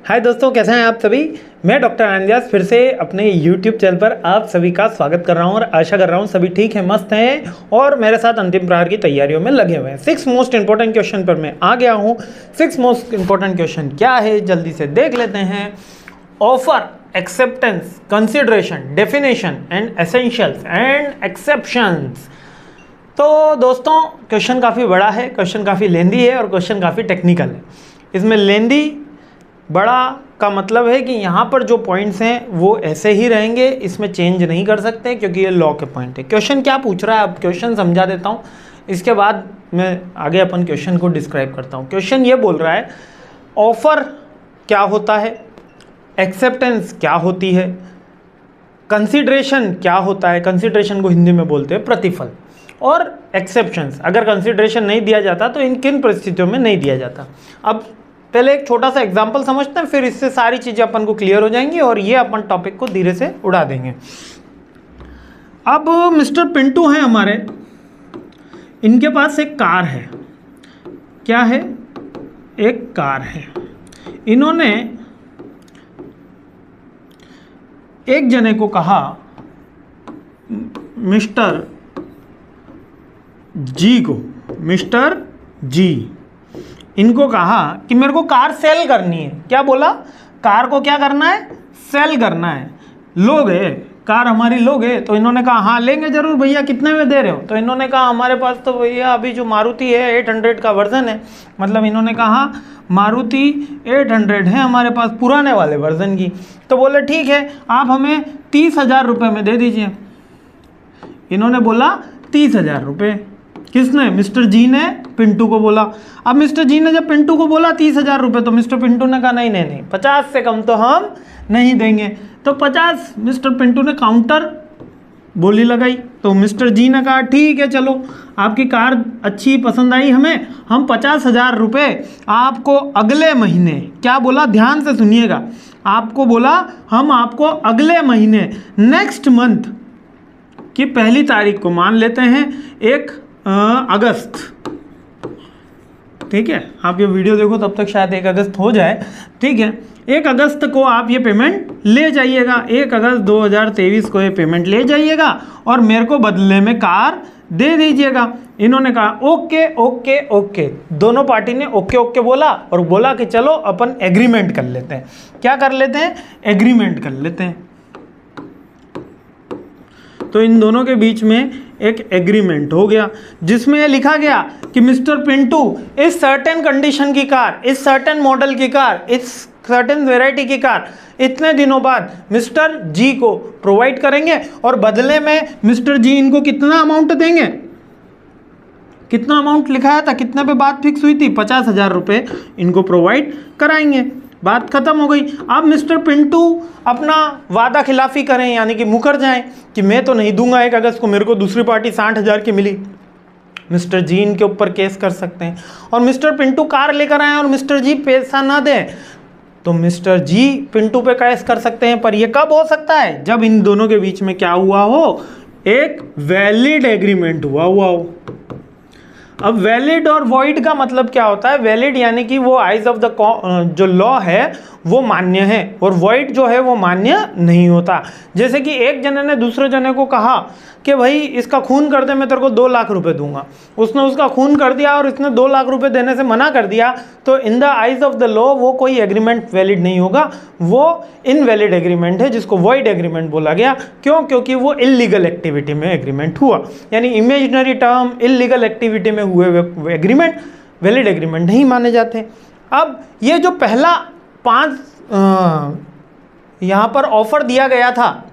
हाय दोस्तों, कैसे हैं आप सभी। मैं डॉक्टर आनंद व्यास फिर से अपने YouTube चैनल पर आप सभी का स्वागत कर रहा हूं और आशा कर रहा हूं सभी ठीक हैं, मस्त हैं और मेरे साथ अंतिम प्रहार की तैयारियों में लगे हुए हैं। 6 मोस्ट इंपॉर्टेंट क्वेश्चन पर मैं आ गया हूं। 6 मोस्ट इंपॉर्टेंट क्वेश्चन क्या है जल्दी से देख लेते हैं। Offer, acceptance, consideration, definition and essentials and exceptions. तो दोस्तों क्वेश्चन काफ़ी बड़ा है, क्वेश्चन काफ़ी लेंदी है और क्वेश्चन काफ़ी टेक्निकल है। इसमें लेंदी बड़ा का मतलब है कि यहाँ पर जो पॉइंट्स हैं वो ऐसे ही रहेंगे, इसमें चेंज नहीं कर सकते क्योंकि ये लॉ के पॉइंट है। क्वेश्चन क्या पूछ रहा है, अब क्वेश्चन समझा देता हूँ, इसके बाद मैं आगे अपन क्वेश्चन को डिस्क्राइब करता हूँ। क्वेश्चन ये बोल रहा है ऑफर क्या होता है, एक्सेप्टेंस क्या होती है, कंसिडरेशन क्या होता है, कंसिडरेशन को हिंदी में बोलते हैं प्रतिफल, और एक्सेप्शंस, अगर कंसिडरेशन नहीं दिया जाता तो इन किन परिस्थितियों में नहीं दिया जाता। अब पहले एक छोटा सा एग्जाम्पल समझते हैं, फिर इससे सारी चीज़ें अपन को क्लियर हो जाएंगी और ये अपन टॉपिक को धीरे से उड़ा देंगे। अब मिस्टर पिंटू हैं हमारे, इनके पास एक कार है। क्या है? एक कार है। इन्होंने एक जने को कहा, मिस्टर जी को, मिस्टर जी इनको कहा कि मेरे को कार सेल करनी है। क्या बोला? कार को क्या करना है? सेल करना है। लोगे कार हमारी, लोगे? तो इन्होंने कहा हाँ लेंगे जरूर भैया, कितने में दे रहे हो? तो इन्होंने कहा हमारे पास तो भैया अभी जो मारुति है 800 का वर्जन है, मतलब इन्होंने कहा मारुति 800 है हमारे पास, पुराने वाले वर्जन की। तो बोले ठीक है, आप हमें 30,000 रुपये में दे दीजिए। इन्होंने बोला 30,000 रुपये। किसने? मिस्टर जी ने पिंटू को बोला। अब मिस्टर जी ने जब पिंटू को बोला 30,000 रुपये, तो मिस्टर पिंटू ने कहा नहीं नहीं नहीं, 50 से कम तो हम नहीं देंगे। तो 50 मिस्टर पिंटू ने काउंटर बोली लगाई। तो मिस्टर जी ने कहा ठीक है, चलो आपकी कार अच्छी पसंद आई हमें, हम 50,000 रुपये आपको अगले महीने, क्या बोला ध्यान से सुनिएगा, आपको बोला हम आपको अगले महीने नेक्स्ट मंथ की पहली तारीख को, मान लेते हैं 1 अगस्त, ठीक है, आप ये वीडियो देखो तब तक शायद 1 अगस्त हो जाए, ठीक है, 1 अगस्त को आप ये पेमेंट ले जाइएगा, 1 अगस्त 2023 को ये पेमेंट ले जाइएगा और मेरे को बदले में कार दे दीजिएगा। इन्होंने कहा ओके ओके ओके, दोनों पार्टी ने ओके ओके बोला और बोला कि चलो अपन एग्रीमेंट कर लेते हैं। क्या कर लेते हैं? एग्रीमेंट कर लेते हैं। तो इन दोनों के बीच में एक एग्रीमेंट हो गया जिसमें लिखा गया कि मिस्टर पिंटू इस सर्टेन कंडीशन की कार, इस सर्टेन मॉडल की कार, इस सर्टेन वेराइटी की कार इतने दिनों बाद मिस्टर जी को प्रोवाइड करेंगे और बदले में मिस्टर जी इनको कितना अमाउंट देंगे। कितना अमाउंट लिखाया था, कितने पे बात फिक्स हुई थी? 50,000 रुपये इनको प्रोवाइड कराएंगे। बात खत्म हो गई। अब मिस्टर पिंटू अपना वादा खिलाफी करें, यानी कि मुकर जाएं कि मैं तो नहीं दूंगा 1 अगस्त को, मेरे को दूसरी पार्टी 60,000 की मिली। मिस्टर जी इनके ऊपर केस कर सकते हैं और मिस्टर पिंटू कार लेकर आए और मिस्टर जी पैसा ना दें तो मिस्टर जी पिंटू पे केस कर सकते हैं। पर यह कब हो सकता है? जब इन दोनों के बीच में क्या हुआ हो? एक वैलिड एग्रीमेंट हुआ हो। अब वैलिड और वॉइड का मतलब क्या होता है? वैलिड यानी कि वो आइज ऑफ द जो लॉ है वो मान्य है और वॉइड जो है वो मान्य नहीं होता। जैसे कि एक जने ने दूसरे जने को कहा कि भाई इसका खून कर दे, मैं तेरे को 2 लाख रुपए दूंगा। उसने उसका खून कर दिया और इसने 2 लाख रुपए देने से मना कर दिया, तो in the eyes of the law वो कोई एग्रीमेंट वैलिड नहीं होगा, वो इनवैलिड एग्रीमेंट है जिसको वॉइड एग्रीमेंट बोला गया। क्यों? क्योंकि वो इलीगल एक्टिविटी में एग्रीमेंट हुआ, यानी इमेजिनरी टर्म इलीगल एक्टिविटी में हुए एग्रीमेंट वैलिड एग्रीमेंट नहीं माने जाते। अब ये जो पहला 5 यहाँ पर ऑफर दिया गया था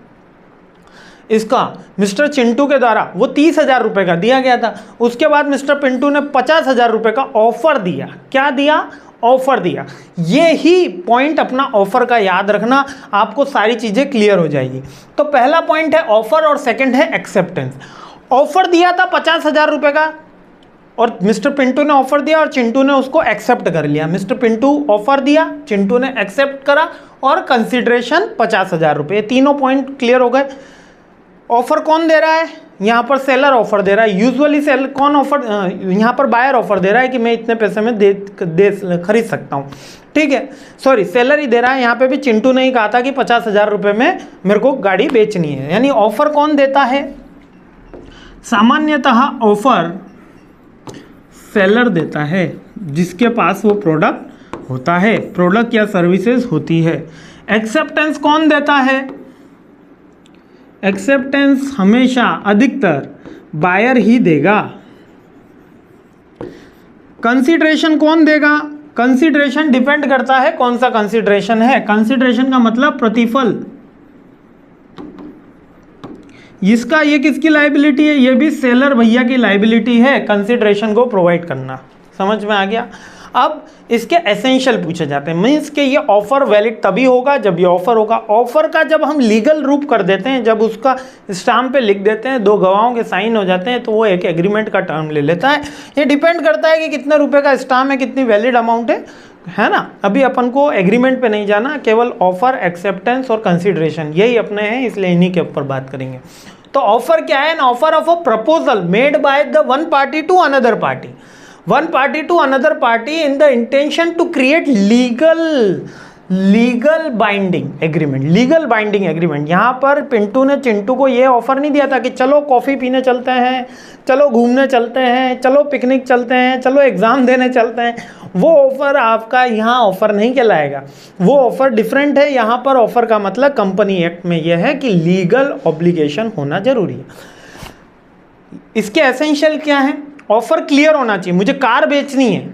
इसका मिस्टर चिंटू के द्वारा, वो 30,000 रुपये का दिया गया था। उसके बाद मिस्टर पिंटू ने 50,000 रुपये का ऑफर दिया। क्या दिया? ऑफर दिया। ये ही पॉइंट अपना ऑफर का याद रखना, आपको सारी चीज़ें क्लियर हो जाएगी। तो पहला पॉइंट है ऑफर और सेकंड है एक्सेप्टेंस। ऑफर दिया था 50,000 रुपये का और मिस्टर पिंटू ने ऑफर दिया और चिंटू ने उसको एक्सेप्ट कर लिया। मिस्टर पिंटू ऑफर दिया, चिंटू ने एक्सेप्ट करा और कंसिडरेशन 50,000 रुपये। तीनों पॉइंट क्लियर हो गए। ऑफर कौन दे रहा है, यहाँ पर सेलर ऑफर दे रहा है। यूजुअली सेल कौन ऑफर, यहाँ पर बायर ऑफर दे रहा है कि मैं इतने पैसे में खरीद सकता हूँ, ठीक है, सॉरी सेलर ही दे रहा है। यहाँ पे भी चिंटू ने ही कहा था कि 50,000 रुपये में मेरे को गाड़ी बेचनी है, यानी ऑफर कौन देता है, सामान्यतः ऑफर सेलर देता है जिसके पास वो प्रोडक्ट होता है, प्रोडक्ट या सर्विसेज होती है। एक्सेप्टेंस कौन देता है, एक्सेप्टेंस हमेशा अधिकतर बायर ही देगा। कंसीडरेशन कौन देगा, कंसीडरेशन डिपेंड करता है कौन सा कंसीडरेशन है। कंसीडरेशन का मतलब प्रतिफल, इसका ये किसकी लायबिलिटी है, ये भी सेलर भैया की लायबिलिटी है कंसीडरेशन को प्रोवाइड करना। समझ में आ गया। अब इसके एसेंशियल पूछे जाते हैं, मीन्स कि ये ऑफर वैलिड तभी होगा जब ये ऑफर होगा। ऑफर का जब हम लीगल रूप कर देते हैं, जब उसका स्टाम्प पे लिख देते हैं, दो गवाहों के साइन हो जाते हैं, तो वो एक एग्रीमेंट का टर्म ले लेता है। ये डिपेंड करता है कि कितने रुपए का स्टाम्प है, कितनी वैलिड अमाउंट है ना। अभी अपन को एग्रीमेंट पे नहीं जाना, केवल ऑफर, एक्सेप्टेंस और कंसीडरेशन यही अपने हैं, इसलिए इन्हीं के ऊपर बात करेंगे। तो ऑफर क्या है, an offer of a proposal made by the one party to another party, one party to another party in the intention to create legal binding agreement, legal binding agreement। यहाँ पर पिंटू ने चिंटू को ये ऑफर नहीं दिया था कि चलो कॉफ़ी पीने चलते हैं, चलो घूमने चलते हैं, चलो पिकनिक चलते हैं, चलो एग्ज़ाम देने चलते हैं। वो ऑफ़र आपका यहाँ ऑफ़र नहीं कहलाएगा, वो ऑफ़र डिफरेंट है। यहाँ पर ऑफ़र का मतलब कंपनी एक्ट में यह है कि लीगल ऑब्लिगेशन होना जरूरी है। इसके एसेंशियल क्या है, ऑफर क्लियर होना चाहिए, मुझे कार बेचनी है,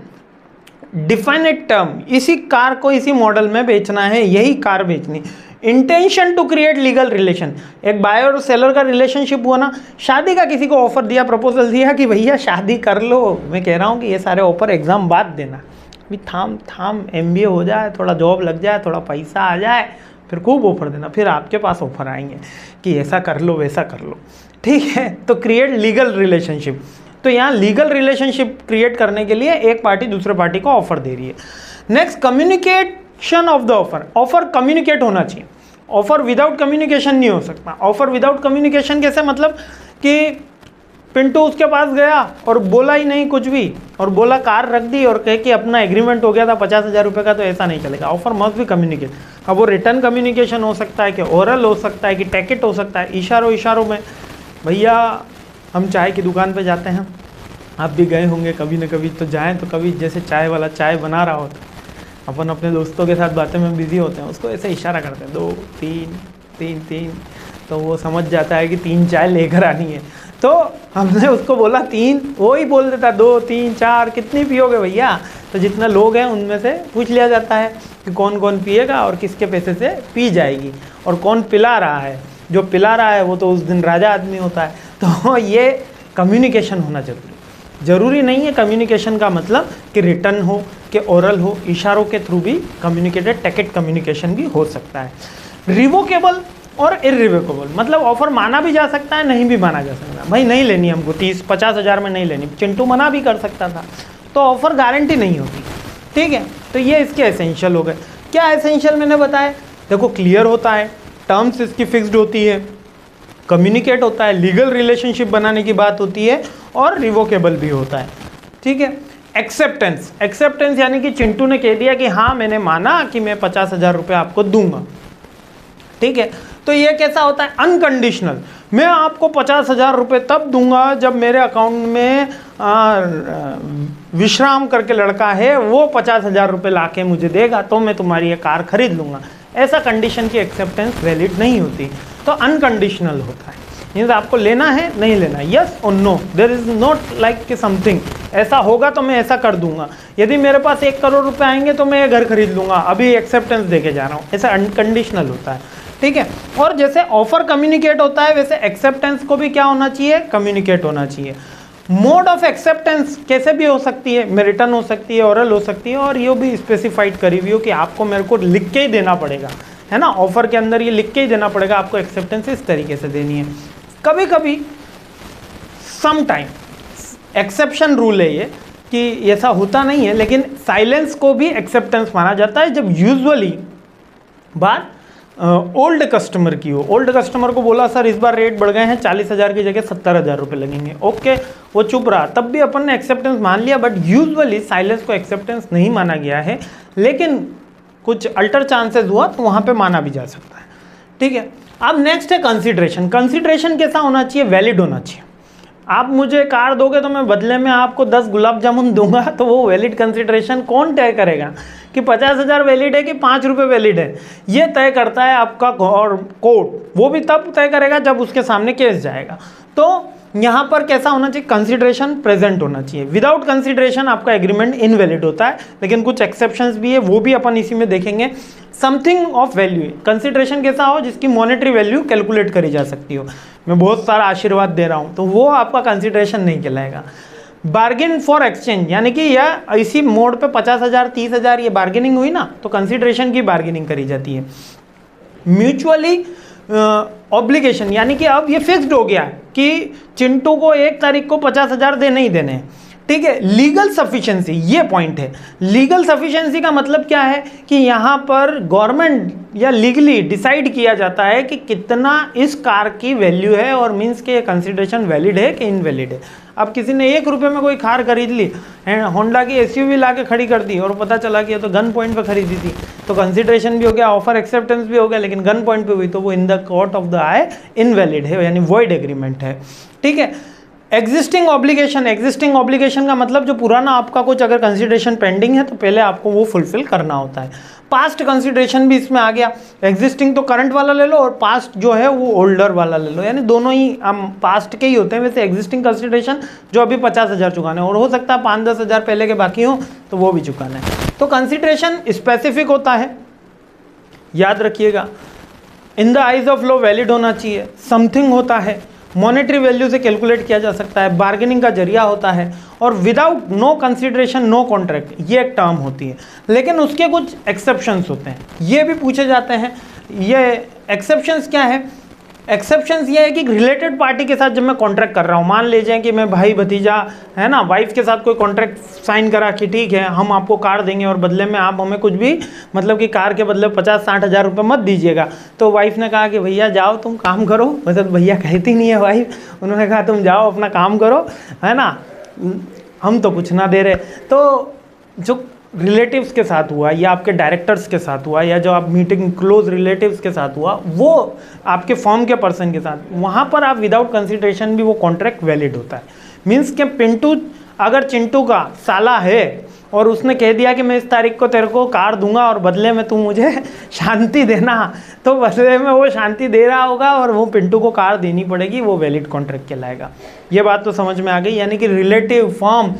डिफाइनेड टर्म, इसी कार को इसी मॉडल में बेचना है, यही कार बेचनी। Intention to create legal relation, एक बायर और सेलर का रिलेशनशिप हुआ ना। शादी का किसी को ऑफर दिया, प्रपोजल दिया कि भैया शादी कर लो, मैं कह रहा हूँ कि ये सारे ऑफर एग्जाम बाद देना, अभी थाम MBA हो जाए, थोड़ा जॉब लग जाए, थोड़ा पैसा आ जाए, फिर खूब ऑफर देना, फिर आपके पास ऑफर आएंगे कि ऐसा कर लो वैसा कर लो, ठीक है। तो क्रिएट लीगल रिलेशनशिप, तो यहाँ लीगल रिलेशनशिप क्रिएट करने के लिए एक पार्टी दूसरे पार्टी को ऑफर दे रही है। Next, communication of the offer, offer communicate होना चाहिए, ऑफर विदाउट कम्युनिकेशन नहीं हो सकता। ऑफर विदाउट कम्युनिकेशन कैसे, मतलब कि पिंटू उसके पास गया और बोला ही नहीं कुछ भी, और बोला कार रख दी और कहे कि अपना एग्रीमेंट हो गया था 50,000 रुपये का, तो ऐसा नहीं चलेगा। ऑफर मस्ट भी कम्युनिकेट। अब वो रिटर्न कम्युनिकेशन हो सकता है कि ओरल हो सकता है कि टैकेट हो सकता है, इशारों में। भैया हम चाय की दुकान पे जाते हैं, आप भी गए होंगे कभी ना कभी, तो जाएं तो कभी जैसे चाय वाला चाय बना रहा होता है, अपन अपने दोस्तों के साथ बातें में बिजी होते हैं, उसको ऐसे इशारा करते हैं 2 3, तो वो समझ जाता है कि 3 चाय लेकर आनी है। तो हमने उसको बोला 3, वो ही बोल देता 2 3 4, कितनी पियोगे भैया, तो जितना लोग हैं उनमें से पूछ लिया जाता है कि कौन कौन पिएगा और किसके पैसे से पी जाएगी, और कौन पिला रहा है। जो पिला रहा है वो तो उस दिन राजा आदमी होता है। तो ये कम्युनिकेशन होना जरूरी नहीं है। कम्युनिकेशन का मतलब कि रिटर्न हो, कि ओरल हो, इशारों के थ्रू भी कम्युनिकेटेड टैकेट कम्युनिकेशन भी हो सकता है। रिवोकेबल और इरिवोकेबल, मतलब ऑफर माना भी जा सकता है, नहीं भी माना जा सकता। भाई नहीं लेनी हमको 30-50 हज़ार में नहीं लेनी, चिंटू मना भी कर सकता था, तो ऑफर गारंटी नहीं होती, ठीक है। तो ये इसके एसेंशियल हो गए। क्या एसेंशियल मैंने बताया, देखो क्लियर होता है, टर्म्स इसकी फिक्स्ड होती है, कम्युनिकेट होता है, लीगल रिलेशनशिप बनाने की बात होती है, और रिवोकेबल भी होता है, ठीक है। एक्सेप्टेंस, एक्सेप्टेंस यानी कि चिंटू ने कह दिया कि हाँ मैंने माना कि मैं 50,000 रुपये आपको दूंगा, ठीक है। तो ये कैसा होता है, अनकंडीशनल। मैं आपको 50,000 रुपये तब दूंगा जब मेरे अकाउंट में विश्राम करके लड़का है, वो 50,000 रुपये ला के मुझे देगा, तो मैं तुम्हारी ये कार खरीद लूँगा। ऐसा कंडीशन की एक्सेप्टेंस वैलिड नहीं होती, तो अनकंडीशनल होता है। मीन्स आपको लेना है नहीं लेना, यस और no, there is not like कि समथिंग ऐसा होगा तो मैं ऐसा कर दूंगा। यदि मेरे पास 1 करोड़ रुपए आएंगे तो मैं ये घर खरीद लूंगा, अभी एक्सेप्टेंस देके जा रहा हूँ, ऐसा अनकंडीशनल होता है, ठीक है। और जैसे ऑफर कम्युनिकेट होता है, वैसे एक्सेप्टेंस को भी क्या होना चाहिए, कम्युनिकेट होना चाहिए। मोड ऑफ एक्सेप्टेंस कैसे भी हो सकती है, में रिटर्न हो सकती है, ओरल हो सकती है, और ये भी स्पेसिफाइड करी हुई हो कि आपको मेरे को लिख के ही देना पड़ेगा, है ना। ऑफर के अंदर ये लिख के ही देना पड़ेगा, आपको एक्सेप्टेंस इस तरीके से देनी है। कभी कभी सम टाइम एक्सेप्शन रूल है ये कि ऐसा होता नहीं है, लेकिन साइलेंस को भी एक्सेप्टेंस माना जाता है जब यूजुअली बात ओल्ड कस्टमर की हो, ओल्ड कस्टमर को बोला सर इस बार रेट बढ़ गए हैं 40,000 की जगह 70,000 रुपये लगेंगे, ओके वो चुप रहा, तब भी अपन ने एक्सेप्टेंस मान लिया। बट यूजुअली साइलेंस को एक्सेप्टेंस नहीं माना गया है, लेकिन कुछ अल्टर चांसेस हुआ तो वहाँ पे माना भी जा सकता है, ठीक है। अब नेक्स्ट है कंसिडरेशन। कंसिडरेशन कैसा होना चाहिए? वैलिड होना चाहिए। आप मुझे कार दोगे तो मैं बदले में आपको 10 गुलाब जामुन दूंगा, तो वो वैलिड कंसिडरेशन कौन तय करेगा कि 50,000 वैलिड है कि 5 रुपये वैलिड है? ये तय करता है आपका और कोर्ट, वो भी तब तय करेगा जब उसके सामने केस जाएगा। तो यहाँ पर कैसा होना चाहिए? कंसिडरेशन प्रेजेंट होना चाहिए। विदाउट कंसिडरेशन आपका एग्रीमेंट इनवैलिड होता है, लेकिन कुछ एक्सेप्शंस भी है, वो भी अपन इसी में देखेंगे। समथिंग ऑफ वैल्यू, कंसिडरेशन कैसा हो? जिसकी मॉनेटरी वैल्यू कैलकुलेट करी जा सकती हो। मैं बहुत सारा आशीर्वाद दे रहा हूँ तो वो आपका कंसिडरेशन नहीं कहलाएगा। बार्गेन फॉर एक्सचेंज, यानी कि यह इसी मोड पे 50,000 30,000 ये बार्गेनिंग हुई ना, तो कंसिडरेशन की बार्गेनिंग करी जाती है। म्यूचुअली ऑब्लिगेशन, यानी कि अब ये फिक्स्ड हो गया कि चिंटू को 1 तारीख को 50,000 देने ही देने हैं, ठीक है। लीगल सफिशिएंसी, ये पॉइंट है। लीगल सफिशिएंसी का मतलब क्या है कि यहाँ पर गवर्नमेंट या लीगली डिसाइड किया जाता है कि कितना इस कार की वैल्यू है, और मीन्स के कंसिडरेशन वैलिड है कि इनवैलिड है। अब किसी ने 1 रुपये में कोई कार खरीद ली, होंडा की SUV ला के खड़ी कर दी और पता चला कि ये तो गन पॉइंट पे खरीदी थी, तो कंसिडरेशन भी हो गया, ऑफर एक्सेप्टेंस भी हो गया, लेकिन गन पॉइंट पे हुई तो वो in the court of the I invalid है, यानी वॉइड एग्रीमेंट है, ठीक है। एग्जिस्टिंग ऑब्लिगेशन, एग्जिस्टिंग ऑब्लिगेशन का मतलब जो पुराना आपका कुछ अगर कंसिडरेशन पेंडिंग है तो पहले आपको वो फुलफिल करना होता है। पास्ट कंसिडरेशन भी इसमें आ गया। एग्जिस्टिंग तो करंट वाला ले लो और पास्ट जो है वो ओल्डर वाला ले लो, यानी दोनों ही हम पास्ट के ही होते हैं। वैसे एग्जिस्टिंग कंसिडरेशन जो अभी 50,000 चुकाना है, और हो सकता है 5-10 हज़ार पहले के बाकी हो तो वो भी चुकाना है। तो कंसिडरेशन स्पेसिफिक होता है, याद रखिएगा। In the eyes of law valid होना चाहिए। समथिंग होता है, मॉनेटरी वैल्यू से कैलकुलेट किया जा सकता है, बार्गेनिंग का जरिया होता है, और without no consideration no contract, ये एक टर्म होती है। लेकिन उसके कुछ एक्सेप्शंस होते हैं, ये भी पूछे जाते हैं। ये एक्सेप्शंस क्या है? एक्सेप्शंस ये है कि रिलेटेड पार्टी के साथ जब मैं कॉन्ट्रैक्ट कर रहा हूँ, मान लीजिए कि मैं भाई भतीजा है ना, वाइफ के साथ कोई कॉन्ट्रैक्ट साइन करा कि ठीक है हम आपको कार देंगे और बदले में आप हमें कुछ भी, मतलब कि कार के बदले 50-60 हज़ार रुपये मत दीजिएगा। तो वाइफ ने कहा कि भैया जाओ तुम काम करो, मतलब भैया कहती नहीं है वाइफ, उन्होंने कहा तुम जाओ अपना काम करो, है ना, हम तो कुछ ना दे रहे। तो जो रिलेटिव्स के साथ हुआ या आपके डायरेक्टर्स के साथ हुआ या जो आप मीटिंग क्लोज रिलेटिव्स के साथ हुआ, वो आपके फॉर्म के पर्सन के साथ, वहाँ पर आप विदाउट कंसिडरेशन भी वो कॉन्ट्रैक्ट वैलिड होता है। मीन्स कि पिंटू अगर चिंटू का साला है और उसने कह दिया कि मैं इस तारीख को तेरे को कार दूंगा और बदले में तू मुझे शांति देना, तो बदले में वो शांति दे रहा होगा और वो पिंटू को कार देनी पड़ेगी, वो वैलिड कॉन्ट्रैक्ट कहलाएगा। ये बात तो समझ में आ गई। यानी कि relative, form,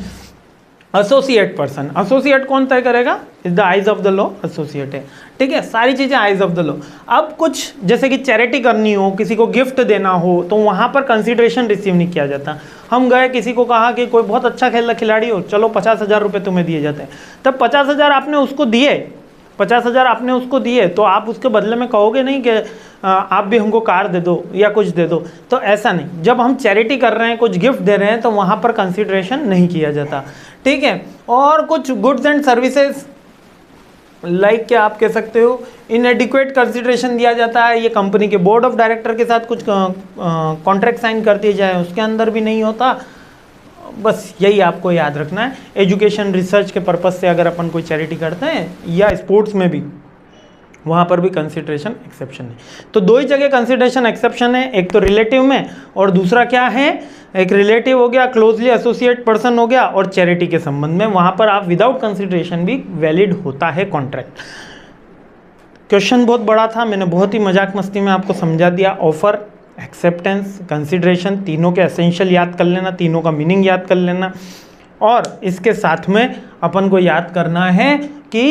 associate person, associate कौन तय करेगा? Is the eyes of the law associate है, ठीक है। सारी चीज़ें आइज ऑफ द लॉ। अब कुछ जैसे कि चैरिटी करनी हो, किसी को गिफ्ट देना हो, तो वहाँ पर कंसिडरेशन रिसीव नहीं किया जाता। हम गए, किसी को कहा कि कोई बहुत अच्छा खिलाड़ी हो, चलो 50,000 रुपये तुम्हें दिए जाते हैं, तब 50,000 आपने उसको दिए, 50,000 आपने उसको दिए, तो आप उसके बदले में कहोगे नहीं कि आप भी हमको कार दे दो या कुछ दे दो, तो ऐसा नहीं। जब हम चैरिटी कर रहे हैं, कुछ गिफ्ट दे रहे हैं, तो वहाँ पर कंसिडरेशन नहीं किया जाता, ठीक है। और कुछ गुड्स एंड सर्विसेज लाइक क्या आप कह सकते हो इनएडिक्वेट कंसिडरेशन दिया जाता है। ये कंपनी के बोर्ड ऑफ डायरेक्टर के साथ कुछ कॉन्ट्रैक्ट साइन कर दिए जाए, उसके अंदर भी नहीं होता। बस यही आपको याद रखना है। एजुकेशन रिसर्च के पर्पस से अगर अपन कोई चैरिटी करते हैं या स्पोर्ट्स में भी, वहाँ पर भी कंसिडरेशन एक्सेप्शन है। तो दो ही जगह कंसिडरेशन एक्सेप्शन है, एक तो रिलेटिव में और दूसरा क्या है, एक रिलेटिव हो गया, क्लोजली एसोसिएट पर्सन हो गया, और चैरिटी के संबंध में वहाँ पर आप विदाउट कंसिडरेशन भी वैलिड होता है कॉन्ट्रैक्ट। क्वेश्चन बहुत बड़ा था, मैंने बहुत ही मजाक मस्ती में आपको समझा दिया। ऑफर, एक्सेप्टेंस, कंसिडरेशन, तीनों के एसेंशियल याद कर लेना, तीनों का मीनिंग याद कर लेना, और इसके साथ में अपन को याद करना है कि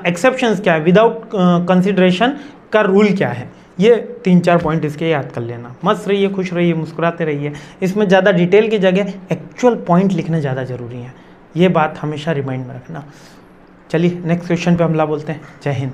एक्सेप्शंस क्या है, विदाउट कंसिडरेशन का रूल क्या है। ये 3-4 पॉइंट इसके याद कर लेना। मस्त रहिए, खुश रहिए, मुस्कुराते रहिए। इसमें ज़्यादा डिटेल की जगह एक्चुअल पॉइंट लिखने ज़्यादा ज़रूरी है, ये बात हमेशा रिमाइंड में रखना। चलिए नेक्स्ट क्वेश्चन पे हमला बोलते हैं। जय हिंद।